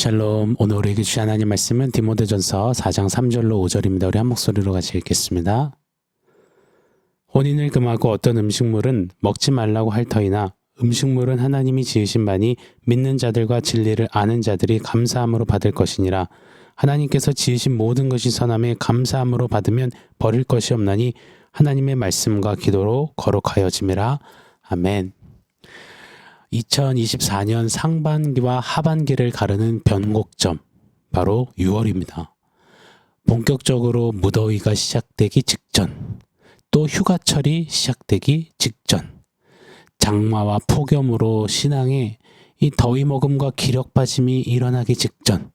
샬롬. 오늘 우리에게 주신 하나님 말씀은 디모데전서 4장 3절로 5절입니다. 우리 한 목소리로 같이 읽겠습니다. 혼인을 금하고 어떤 음식물은 먹지 말라고 할 터이나 음식물은 하나님이 지으신 바니 믿는 자들과 진리를 아는 자들이 감사함으로 받을 것이니라. 하나님께서 지으신 모든 것이 선함에 감사함으로 받으면 버릴 것이 없나니 하나님의 말씀과 기도로 거룩하여짐이라. 아멘. 2024년 상반기와 하반기를 가르는 변곡점, 바로 6월입니다. 본격적으로 무더위가 시작되기 직전, 또 휴가철이 시작되기 직전, 장마와 폭염으로 신앙에 이 더위 머금과 기력 빠짐이 일어나기 직전,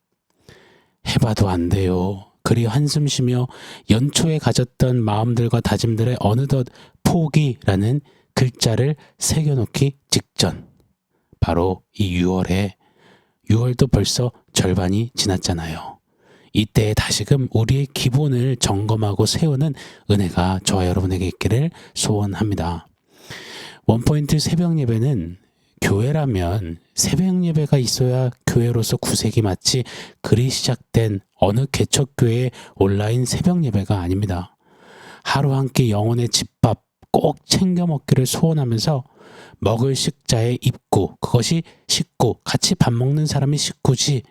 해봐도 안 돼요. 그리 한숨 쉬며 연초에 가졌던 마음들과 다짐들의 어느덧 포기라는 글자를 새겨놓기 직전, 바로 이 6월도 벌써 절반이 지났잖아요. 이때 다시금 우리의 기본을 점검하고 세우는 은혜가 저와 여러분에게 있기를 소원합니다. 원포인트 새벽 예배는 교회라면 새벽 예배가 있어야 교회로서 구색이 맞지 그리 시작된 어느 개척교회의 온라인 새벽 예배가 아닙니다. 하루 한 끼 영혼의 집밥 꼭 챙겨 먹기를 소원하면서 먹을 식자의 입구, 그것이 식구, 같이 밥 먹는 사람이 식구지,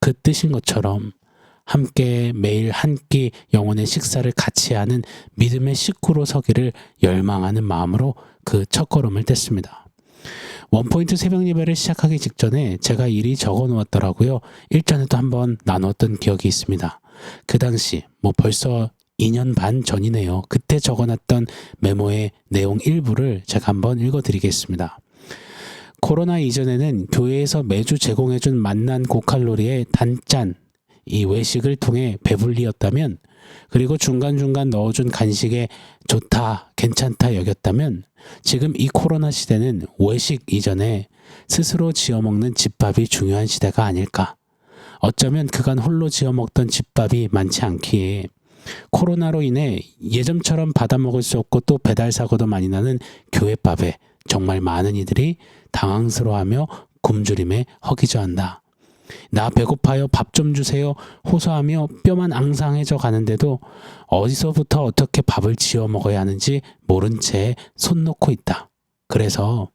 그 뜻인 것처럼 함께 매일 한 끼 영혼의 식사를 같이 하는 믿음의 식구로 서기를 열망하는 마음으로 그 첫걸음을 뗐습니다. 원포인트 새벽 예배를 시작하기 직전에 제가 일이 적어 놓았더라고요. 일전에도 한번 나눴던 기억이 있습니다. 그 당시 벌써 2년 반 전이네요. 그때 적어놨던 메모의 내용 일부를 제가 한번 읽어드리겠습니다. 코로나 이전에는 교회에서 매주 제공해준 맛난 고칼로리의 단짠, 이 외식을 통해 배불리였다면, 그리고 중간중간 넣어준 간식에 좋다, 괜찮다 여겼다면, 지금 이 코로나 시대는 외식 이전에 스스로 지어먹는 집밥이 중요한 시대가 아닐까. 어쩌면 그간 홀로 지어먹던 집밥이 많지 않기에 코로나로 인해 예전처럼 받아먹을 수 없고 또 배달 사고도 많이 나는 교회밥에 정말 많은 이들이 당황스러워하며 굶주림에 허기져한다. 나 배고파요, 밥 좀 주세요 호소하며 뼈만 앙상해져 가는데도 어디서부터 어떻게 밥을 지어 먹어야 하는지 모른 채 손 놓고 있다. 그래서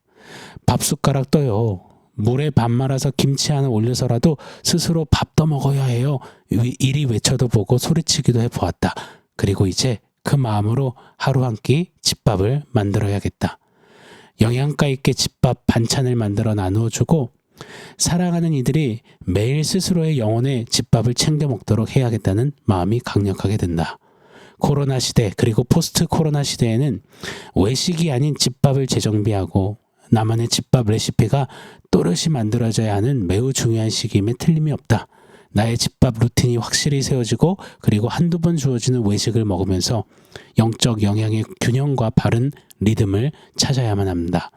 밥 숟가락 떠요. 물에 밥 말아서 김치 하나 올려서라도 스스로 밥 더 먹어야 해요. 이리 외쳐도 보고 소리치기도 해보았다. 그리고 이제 그 마음으로 하루 한 끼 집밥을 만들어야겠다. 영양가 있게 집밥 반찬을 만들어 나누어주고 사랑하는 이들이 매일 스스로의 영혼의 집밥을 챙겨 먹도록 해야겠다는 마음이 강력하게 든다. 코로나 시대 그리고 포스트 코로나 시대에는 외식이 아닌 집밥을 재정비하고 나만의 집밥 레시피가 또렷이 만들어져야 하는 매우 중요한 시기임에 틀림이 없다. 나의 집밥 루틴이 확실히 세워지고 그리고 한두 번 주어지는 외식을 먹으면서 영적 영양의 균형과 바른 리듬을 찾아야만 합니다.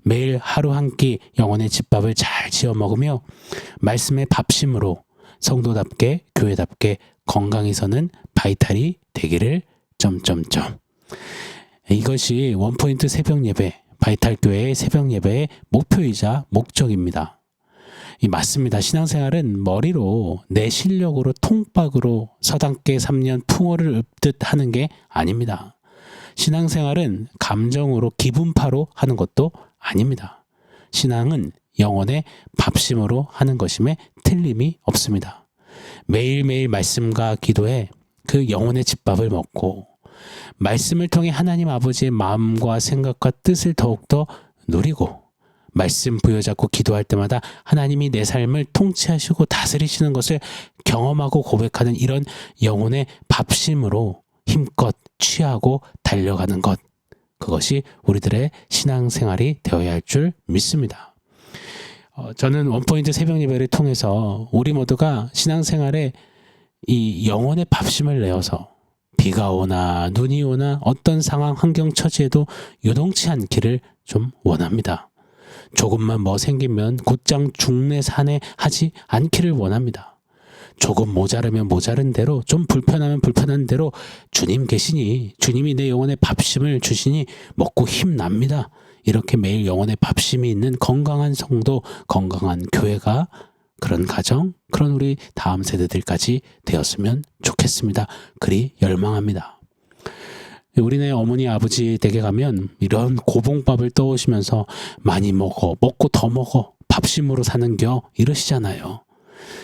매일 하루 한 끼 영혼의 집밥을 잘 지어 먹으며 말씀의 밥심으로 성도답게 교회답게 건강히 서는 바이탈이 되기를 이것이 원포인트 새벽 예배, 바이탈교회의 새벽 예배의 목표이자 목적입니다. 맞습니다. 신앙생활은 머리로 내 실력으로 통박으로 서당계 3년 풍어를 읊듯 하는 게 아닙니다. 신앙생활은 감정으로 기분파로 하는 것도 아닙니다. 신앙은 영혼의 밥심으로 하는 것임에 틀림이 없습니다. 매일매일 말씀과 기도에 그 영혼의 집밥을 먹고 말씀을 통해 하나님 아버지의 마음과 생각과 뜻을 더욱더 누리고 말씀 부여잡고 기도할 때마다 하나님이 내 삶을 통치하시고 다스리시는 것을 경험하고 고백하는 이런 영혼의 밥심으로 힘껏 취하고 달려가는 것, 그것이 우리들의 신앙생활이 되어야 할 줄 믿습니다. 저는 원포인트 새벽 예배를 통해서 우리 모두가 신앙생활에 이 영혼의 밥심을 내어서 비가 오나 눈이 오나 어떤 상황 환경 처지에도 요동치 않기를 좀 원합니다. 조금만 뭐 생기면 곧장 중내산에 하지 않기를 원합니다. 조금 모자르면 모자른 대로, 좀 불편하면 불편한 대로 주님 계시니, 주님이 내 영혼의 밥심을 주시니 먹고 힘납니다. 이렇게 매일 영혼의 밥심이 있는 건강한 성도, 건강한 교회가 그런 가정, 그런 우리 다음 세대들까지 되었으면 좋겠습니다. 그리 열망합니다. 우리네 어머니 아버지 댁에 가면 이런 고봉밥을 떠오시면서 많이 먹어, 먹고 더 먹어, 밥심으로 사는겨 이러시잖아요.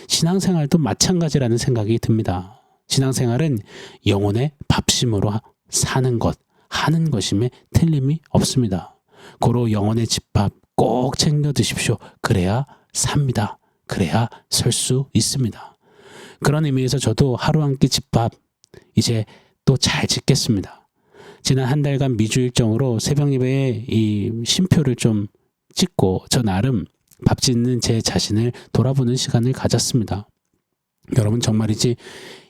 신앙생활도 마찬가지라는 생각이 듭니다. 신앙생활은 영혼의 밥심으로 사는 것, 하는 것임에 틀림이 없습니다. 고로 영혼의 집밥 꼭 챙겨 드십시오. 그래야 삽니다. 그래야 설 수 있습니다. 그런 의미에서 저도 하루 한 끼 집밥 이제 또 잘 짓겠습니다. 지난 한 달간 미주 일정으로 새벽 예배에 이 쉼표를 좀 찍고 저 나름 밥 짓는 제 자신을 돌아보는 시간을 가졌습니다. 여러분 정말이지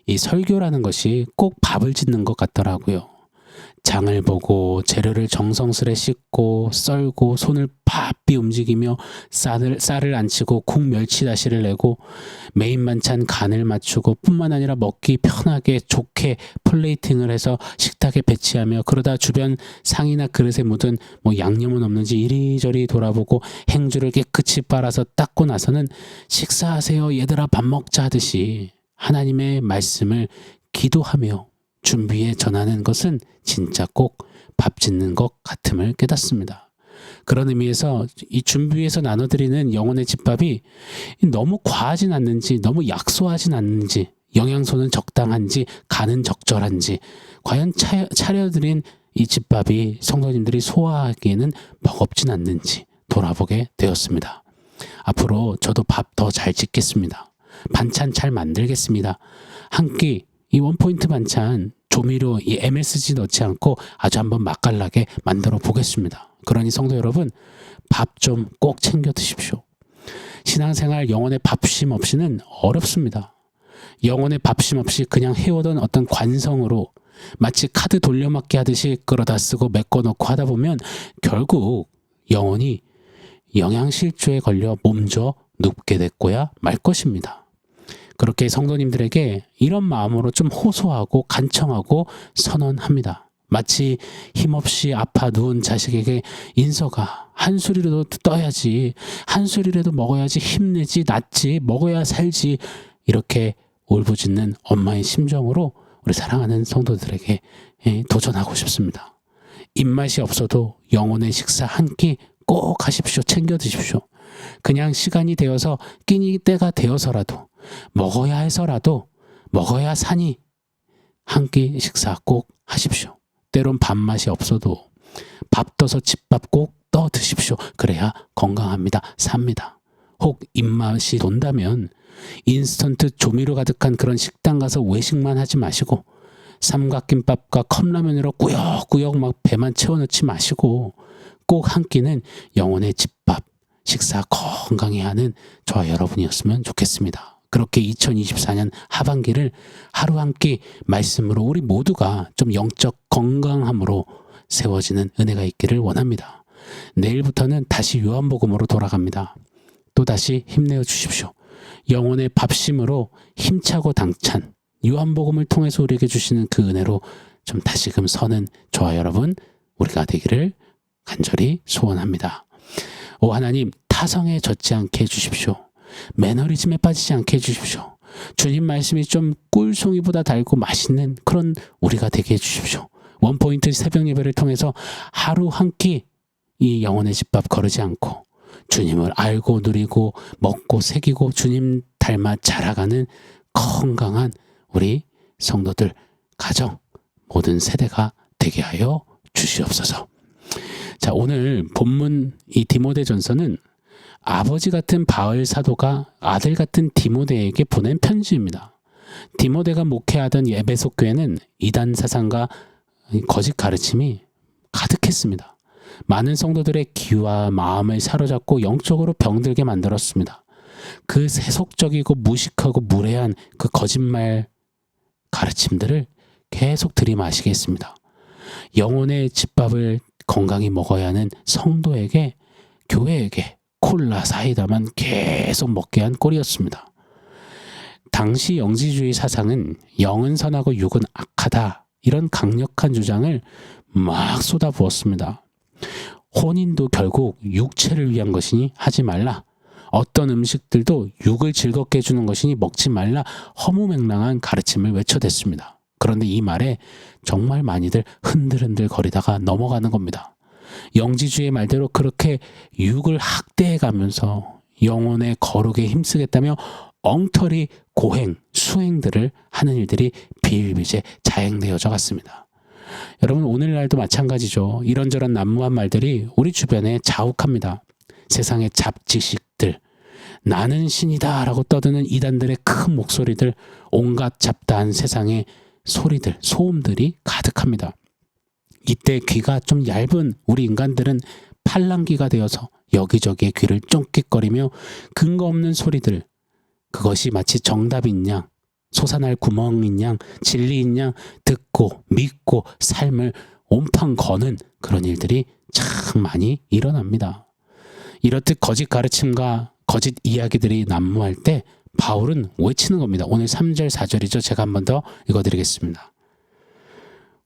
이 설교라는 것이 꼭 밥을 짓는 것 같더라고요. 장을 보고 재료를 정성스레 씻고 썰고 손을 바삐 움직이며 쌀을 안치고 국 멸치 다시를 내고 메인 반찬 간을 맞추고 뿐만 아니라 먹기 편하게 좋게 플레이팅을 해서 식탁에 배치하며 그러다 주변 상이나 그릇에 묻은 양념은 없는지 이리저리 돌아보고 행주를 깨끗이 빨아서 닦고 나서는 식사하세요 얘들아 밥 먹자 하듯이 하나님의 말씀을 기도하며 준비해 전하는 것은 진짜 꼭 밥 짓는 것 같음을 깨닫습니다. 그런 의미에서 이 준비해서 나눠드리는 영혼의 집밥이 너무 과하진 않는지 너무 약소하진 않는지 영양소는 적당한지 간은 적절한지 과연 차려드린 이 집밥이 성도님들이 소화하기에는 버겁진 않는지 돌아보게 되었습니다. 앞으로 저도 밥 더 잘 짓겠습니다. 반찬 잘 만들겠습니다. 한 끼 이 원포인트 반찬 조미료 이 MSG 넣지 않고 아주 한번 맛깔나게 만들어 보겠습니다. 그러니 성도 여러분 밥 좀 꼭 챙겨 드십시오. 신앙생활 영혼의 밥심 없이는 어렵습니다. 영혼의 밥심 없이 그냥 해오던 어떤 관성으로 마치 카드 돌려막기 하듯이 끌어다 쓰고 메꿔놓고 하다 보면 결국 영혼이 영양실조에 걸려 몸져 눕게 됐고야 말 것입니다. 그렇게 성도님들에게 이런 마음으로 좀 호소하고 간청하고 선언합니다. 마치 힘없이 아파 누운 자식에게 인서가 한 술이라도 떠야지, 한 술이라도 먹어야지 힘내지, 낫지, 먹어야 살지 이렇게 울부짖는 엄마의 심정으로 우리 사랑하는 성도들에게 도전하고 싶습니다. 입맛이 없어도 영혼의 식사 한 끼 꼭 하십시오. 챙겨 드십시오. 그냥 시간이 되어서 끼니 때가 되어서라도 먹어야 해서라도 먹어야 사니 한 끼 식사 꼭 하십시오. 때론 밥맛이 없어도 밥 떠서 집밥 꼭 떠 드십시오. 그래야 건강합니다. 삽니다. 혹 입맛이 돈다면 인스턴트 조미료 가득한 그런 식당 가서 외식만 하지 마시고 삼각김밥과 컵라면으로 꾸역꾸역 막 배만 채워넣지 마시고 꼭 한 끼는 영혼의 집밥 식사 건강히 하는 저와 여러분이었으면 좋겠습니다. 그렇게 2024년 하반기를 하루 한 끼 말씀으로 우리 모두가 좀 영적 건강함으로 세워지는 은혜가 있기를 원합니다. 내일부터는 다시 요한복음으로 돌아갑니다. 또다시 힘내어 주십시오. 영혼의 밥심으로 힘차고 당찬 요한복음을 통해서 우리에게 주시는 그 은혜로 좀 다시금 서는 저와 여러분 우리가 되기를 간절히 소원합니다. 오 하나님 타성에 젖지 않게 해주십시오. 매너리즘에 빠지지 않게 해주십시오. 주님 말씀이 좀 꿀송이보다 달고 맛있는 그런 우리가 되게 해주십시오. 원포인트 새벽 예배를 통해서 하루 한 끼 이 영혼의 집밥 거르지 않고 주님을 알고 누리고 먹고 새기고 주님 닮아 자라가는 건강한 우리 성도들 가정 모든 세대가 되게 하여 주시옵소서. 자, 오늘 본문 이 디모데전서는 아버지 같은 바울 사도가 아들 같은 디모데에게 보낸 편지입니다. 디모데가 목회하던 에베소 교회는 이단 사상과 거짓 가르침이 가득했습니다. 많은 성도들의 귀와 마음을 사로잡고 영적으로 병들게 만들었습니다. 그 세속적이고 무식하고 무례한 그 거짓말 가르침들을 계속 들이마시게 했습니다. 영혼의 집밥을 건강히 먹어야 하는 성도에게 교회에게 콜라 사이다만 계속 먹게 한 꼴이었습니다. 당시 영지주의 사상은 영은 선하고 육은 악하다 이런 강력한 주장을 막 쏟아부었습니다. 혼인도 결국 육체를 위한 것이니 하지 말라. 어떤 음식들도 육을 즐겁게 해주는 것이니 먹지 말라 허무맹랑한 가르침을 외쳐댔습니다. 그런데 이 말에 정말 많이들 흔들흔들 거리다가 넘어가는 겁니다. 영지주의 말대로 그렇게 육을 학대해가면서 영혼의 거룩에 힘쓰겠다며 엉터리 고행, 수행들을 하는 일들이 비일비재 자행되어져 갔습니다. 여러분, 오늘날도 마찬가지죠. 이런저런 난무한 말들이 우리 주변에 자욱합니다. 세상의 잡지식들, 나는 신이다 라고 떠드는 이단들의 큰 목소리들, 온갖 잡다한 세상의 소리들, 소음들이 가득합니다. 이때 귀가 좀 얇은 우리 인간들은 팔랑귀가 되어서 여기저기에 귀를 쫑깃거리며 근거 없는 소리들, 그것이 마치 정답인 양, 솟아날 구멍인 양, 진리인 양 듣고 믿고 삶을 온팡 거는 그런 일들이 참 많이 일어납니다. 이렇듯 거짓 가르침과 거짓 이야기들이 난무할 때 바울은 외치는 겁니다. 오늘 3절 4절이죠. 제가 한 번 더 읽어드리겠습니다.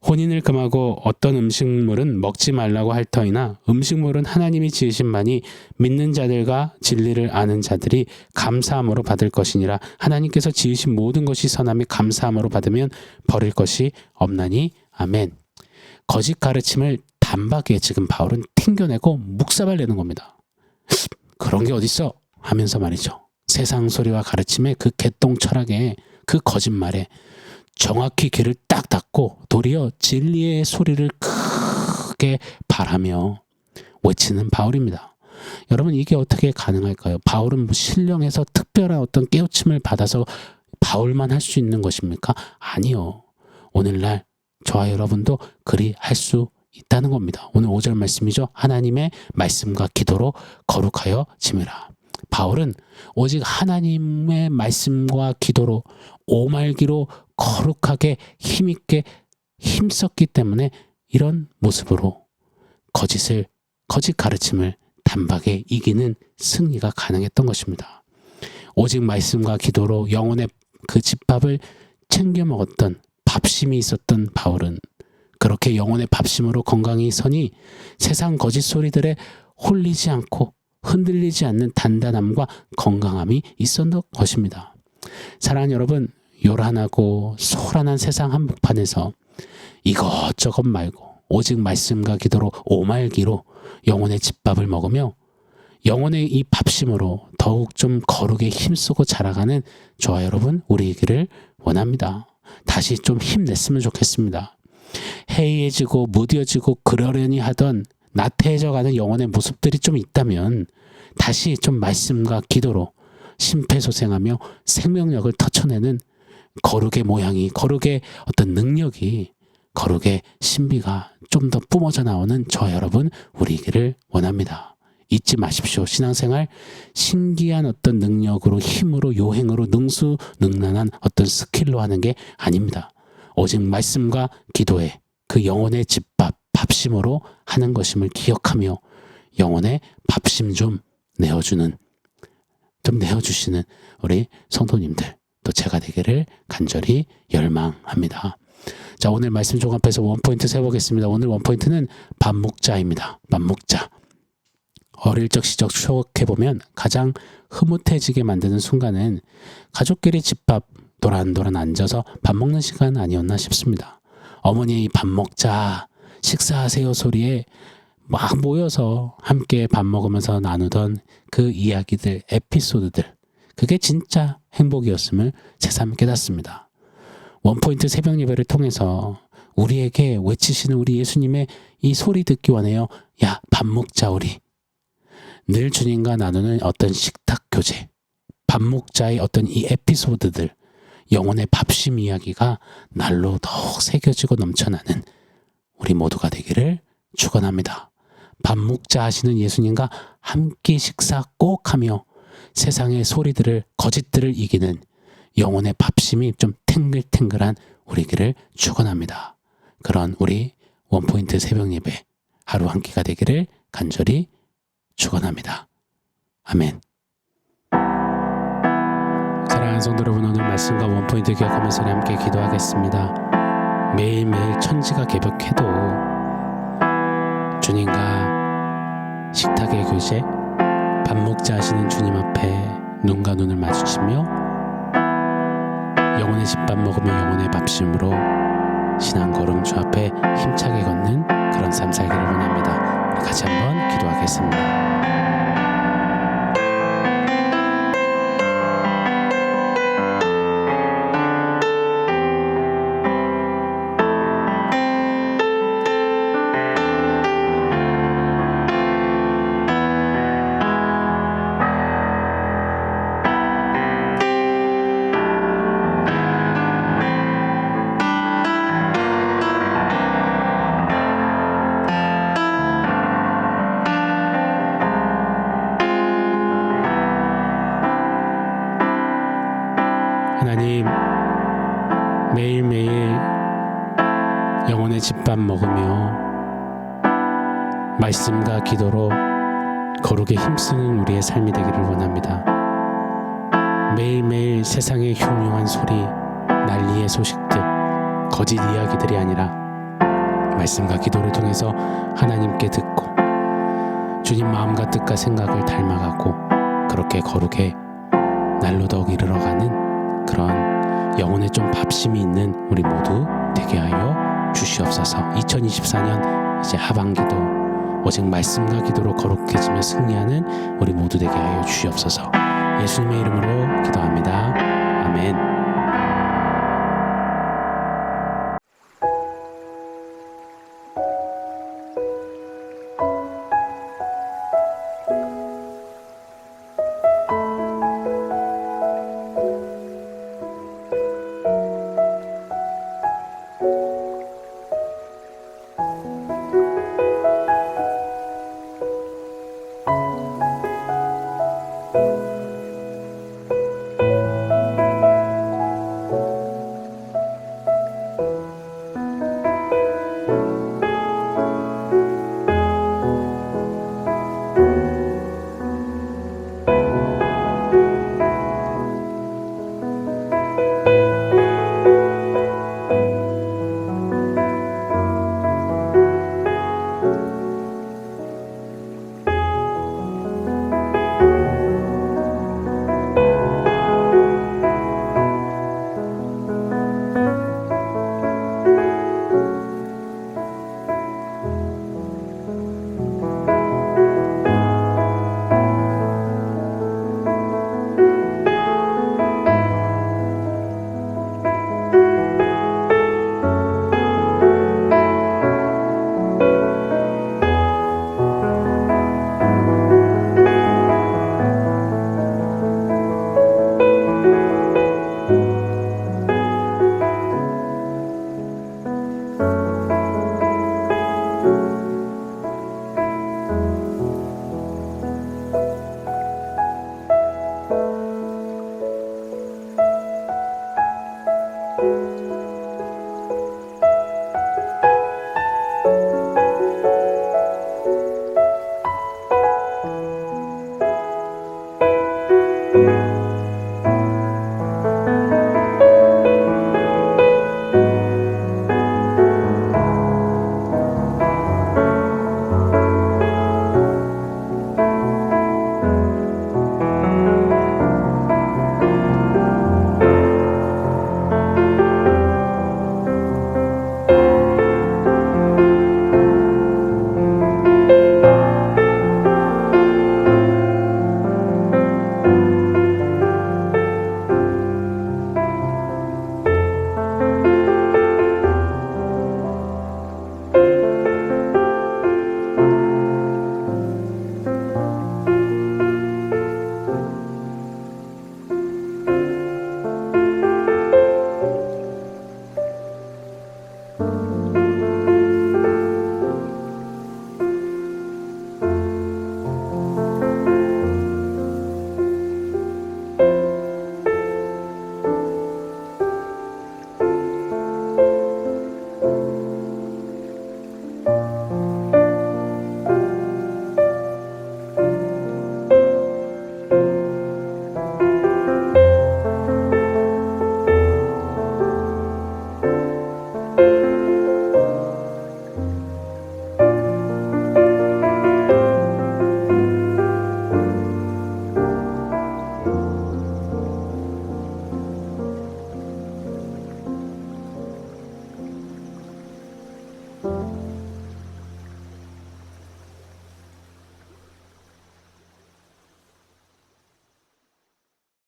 혼인을 금하고 어떤 음식물은 먹지 말라고 할 터이나 음식물은 하나님이 지으신만이 믿는 자들과 진리를 아는 자들이 감사함으로 받을 것이니라. 하나님께서 지으신 모든 것이 선함이 감사함으로 받으면 버릴 것이 없나니. 아멘. 거짓 가르침을 단박에 지금 바울은 튕겨내고 묵사발 내는 겁니다. 그런 게 어딨어 하면서 말이죠. 세상 소리와 가르침의 그 개똥 철학에, 그 거짓말에 정확히 귀를 딱 닫고 도리어 진리의 소리를 크게 바라며 외치는 바울입니다. 여러분, 이게 어떻게 가능할까요? 바울은 뭐 신령해서 특별한 어떤 깨우침을 받아서 바울만 할 수 있는 것입니까? 아니요. 오늘날 저와 여러분도 그리 할 수 있다는 겁니다. 오늘 5절 말씀이죠. 하나님의 말씀과 기도로 거룩하여 지미라. 바울은 오직 하나님의 말씀과 기도로 오말기로 거룩하게 힘있게 힘썼기 때문에 이런 모습으로 거짓 가르침을 단박에 이기는 승리가 가능했던 것입니다. 오직 말씀과 기도로 영혼의 그 집밥을 챙겨 먹었던 밥심이 있었던 바울은 그렇게 영혼의 밥심으로 건강히 서니 세상 거짓 소리들에 홀리지 않고 흔들리지 않는 단단함과 건강함이 있었던 것입니다. 사랑하는 여러분, 요란하고 소란한 세상 한복판에서 이것저것 말고 오직 말씀과 기도로 오말기로 영혼의 집밥을 먹으며 영혼의 이 밥심으로 더욱 좀 거룩에 힘쓰고 자라가는 저와 여러분 우리이기를 원합니다. 다시 좀 힘냈으면 좋겠습니다. 해이해지고 무뎌지고 그러려니 하던 나태해져가는 영혼의 모습들이 좀 있다면 다시 좀 말씀과 기도로 심폐소생하며 생명력을 터쳐내는 거룩의 모양이, 거룩의 어떤 능력이, 거룩의 신비가 좀 더 뿜어져 나오는 저와 여러분 우리이기를 원합니다. 잊지 마십시오. 신앙생활 신기한 어떤 능력으로, 힘으로, 요행으로, 능수능란한 어떤 스킬로 하는 게 아닙니다. 오직 말씀과 기도에 그 영혼의 집밥, 밥심으로 하는 것임을 기억하며 영혼의 밥심 좀 내어주시는 우리 성도님들, 또 제가 되기를 간절히 열망합니다. 자, 오늘 말씀 종합해서 원포인트 세워보겠습니다. 오늘 원포인트는 밥 먹자입니다. 밥 먹자. 어릴 적 시절 추억해보면 가장 흐뭇해지게 만드는 순간은 가족끼리 집밥 도란도란 앉아서 밥 먹는 시간 아니었나 싶습니다. 어머니의 이 밥 먹자, 식사하세요 소리에 막 모여서 함께 밥 먹으면서 나누던 그 이야기들, 에피소드들, 그게 진짜 행복이었음을 새삼 깨닫습니다. 원포인트 새벽 예배를 통해서 우리에게 외치시는 우리 예수님의 이 소리 듣기 원해요. 야, 밥 먹자 우리. 늘 주님과 나누는 어떤 식탁 교제, 밥 먹자의 어떤 이 에피소드들, 영혼의 밥심 이야기가 날로 더욱 새겨지고 넘쳐나는 우리 모두가 되기를 축원합니다. 밥 먹자 하시는 예수님과 함께 식사 꼭 하며 세상의 소리들을, 거짓들을 이기는 영혼의 밥심이 좀 탱글탱글한 우리기를 축원합니다. 그런 우리 원포인트 새벽 예배 하루 한 끼가 되기를 간절히 축원합니다. 아멘. 사랑하는 성도 여러분, 오늘 말씀과 원포인트 기억하면서 함께 기도하겠습니다. 매일매일 천지가 개벽해도 주님과 식탁의 교제, 밥 먹자 하시는 주님 앞에 눈과 눈을 마주치며 영혼의 집밥 먹으며 영혼의 밥심으로 신앙 걸음 주 앞에 힘차게 걷는 그런 삶 살기를 원합니다. 우리 같이 한번 기도하겠습니다. 하나님, 매일매일 영혼의 집밥 먹으며 말씀과 기도로 거룩에 힘쓰는 우리의 삶이 되기를 원합니다. 매일매일 세상의 흉흉한 소리, 난리의 소식들, 거짓 이야기들이 아니라 말씀과 기도를 통해서 하나님께 듣고 주님 마음과 뜻과 생각을 닮아가고 그렇게 거룩에 날로 더욱 이르러가는 그런 영혼에 좀 밥심이 있는 우리 모두 되게 하여 주시옵소서. 2024년 이제 하반기도 오직 말씀과 기도로 거룩해지며 승리하는 우리 모두 되게 하여 주시옵소서. 예수님의 이름으로 기도합니다. 아멘.